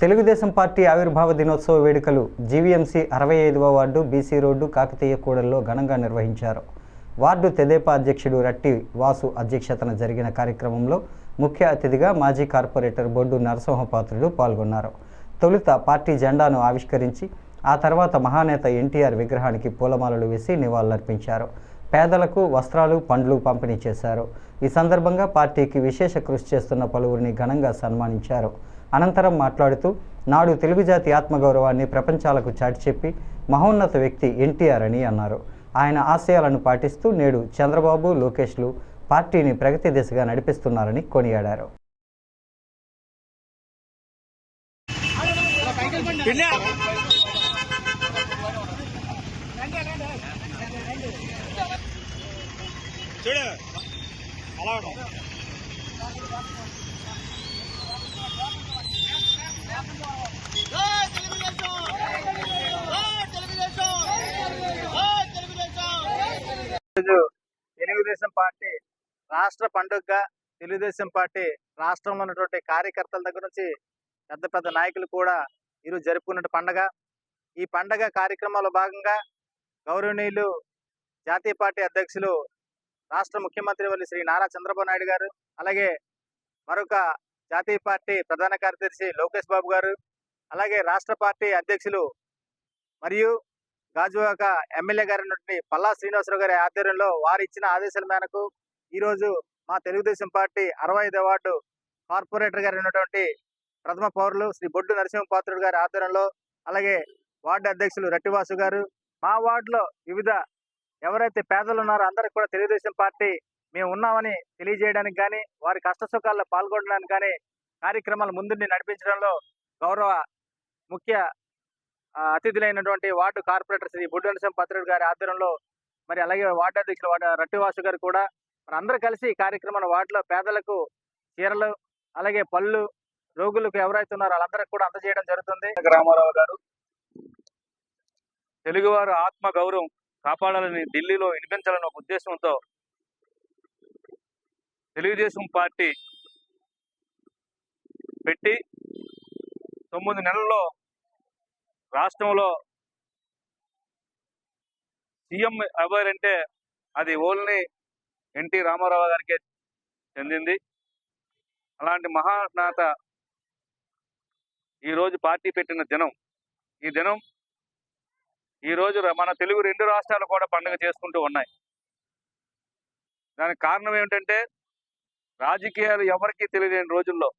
Telugu Desam party ఆవిర్భావ దినోత్సవ వేడుకలు జీవీఎంసీ 65వ వార్డు బీసీ రోడ్డు కాకతీయ కూడలిలో ఘనంగా నిర్వహించారు. వార్డు తెదేపా అధ్యక్షుడు రట్టి వాసు అధ్యక్షతన జరిగిన కార్యక్రమంలో ముఖ్య అతిథిగా మాజీ కార్పొరేటర్ బొడ్డు నరసింహపాత్రుడు పాల్గొన్నారు. తొలుత పార్టీ జెండాను ఆవిష్కరించి ఆ తర్వాత మహానేత ఎన్టీఆర్ విగ్రహానికి పూలమాలలు వేసి నివాళులర్పించారు. పేదలకు వస్త్రాలు, పండ్లు పంపిణీ చేశారు. ఈ సందర్భంగా పార్టీకి విశేష కృషి చేస్తున్న పలువురిని ఘనంగా సన్మానించారు. అనంతరం మాట్లాడుతూ నాడు తెలుగు జాతి ఆత్మగౌరవాన్ని ప్రపంచాలకు చాటి చెప్పి మహోన్నత వ్యక్తి ఎన్టీఆర్ అని అన్నారు. ఆయన ఆశయాలను పాటిస్తూ నేడు చంద్రబాబు, లోకేష్లు పార్టీని ప్రగతి దిశగా నడిపిస్తున్నారని కొనియాడారు. తెలుగుదేశం పార్టీ రాష్ట్ర పండుగగా తెలుగుదేశం పార్టీ రాష్ట్రంలో ఉన్నటువంటి కార్యకర్తల దగ్గర నుంచి పెద్ద పెద్ద నాయకులు కూడా ఈరోజు జరుపుకున్న పండుగ. ఈ పండుగ కార్యక్రమాల్లో భాగంగా గౌరవనీయులు జాతీయ పార్టీ అధ్యక్షులు రాష్ట్ర ముఖ్యమంత్రి వర్యులు శ్రీ నారా చంద్రబాబు నాయుడు గారు, అలాగే మరొక జాతీయ పార్టీ ప్రధాన కార్యదర్శి లోకేష్ బాబు గారు, అలాగే రాష్ట్ర పార్టీ అధ్యక్షులు మరియు గాజువాక ఎమ్మెల్యే గారి పల్లా శ్రీనివాసరావు గారి ఆధ్వర్యంలో వారు ఇచ్చిన ఆదేశాల మేరకు ఈరోజు మా తెలుగుదేశం పార్టీ 65వ వార్డు కార్పొరేటర్ గారు ఉన్నటువంటి ప్రథమ పౌరులు శ్రీ బొడ్డు నరసింహపాత్రుడు గారి ఆధ్వర్యంలో, అలాగే వార్డు అధ్యక్షులు రట్టివాసు గారు, మా వార్డులో వివిధ ఎవరైతే పేదలు ఉన్నారో అందరికి కూడా తెలుగుదేశం పార్టీ మేము ఉన్నామని తెలియజేయడానికి కానీ, వారి కష్ట సుఖాల్లో పాల్గొనడానికి కానీ కార్యక్రమాలు ముందుండి నడిపించడంలో గౌరవ ముఖ్య అతిథులైనటువంటి వార్డు కార్పొరేటర్ శ్రీ బొడ్డు నరసింహపాత్రుడు గారి ఆధ్వర్యంలో, మరి అలాగే వార్డు అధ్యక్షులు రట్టివాసు గారు కూడా మరి అందరూ కలిసి ఈ కార్యక్రమాన్ని వార్డులో పేదలకు చీరలు, అలాగే పళ్ళు, రోగులకు ఎవరైతే ఉన్నారో వాళ్ళందరికీ కూడా అందజేయడం జరుగుతుంది. రామారావు గారు తెలుగువారు ఆత్మ గౌరవం కాపాడాలని ఢిల్లీలో వినిపించాలని ఒక ఉద్దేశంతో తెలుగుదేశం పార్టీ పెట్టి 9 నెలల్లో రాష్ట్రంలో సీఎం ఎవరంటే అది ఓన్లీ ఎన్టీ రామారావు గారికే చెందింది. అలాంటి మహానేత ఈరోజు పార్టీ పెట్టిన దినం. ఈ దినం ఈరోజు మన తెలుగు 2 రాష్ట్రాలు కూడా పండుగ చేసుకుంటూ ఉన్నాయి. దానికి కారణం ఏమిటంటే రాజకీయాలు ఎవరికీ తెలియని రోజుల్లో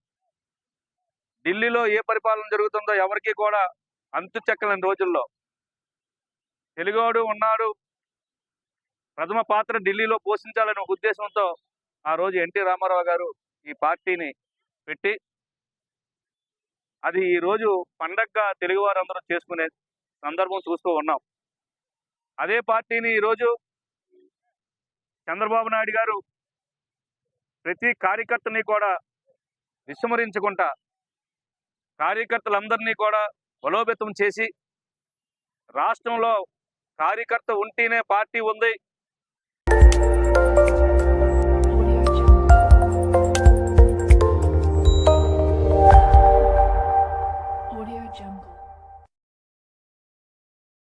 ఢిల్లీలో ఏ పరిపాలన జరుగుతుందో ఎవరికీ కూడా అంతు చెక్కలేని రోజుల్లో తెలుగువాడు ఉన్నాడు, ప్రథమ పాత్ర ఢిల్లీలో పోషించాలనే ఉద్దేశంతో ఆ రోజు ఎన్టీ రామారావు గారు ఈ పార్టీని పెట్టి అది ఈరోజు పండగగా తెలుగువారందరూ చేసుకునే సందర్భం చూస్తూ ఉన్నాం. అదే పార్టీని ఈరోజు చంద్రబాబు నాయుడు గారు ప్రతి కార్యకర్తని కూడా విస్మరించుకుంటా కార్యకర్తలందరినీ కూడా బలోపేతం చేసి రాష్ట్రంలో కార్యకర్త ఉంటేనే పార్టీ ఉంది.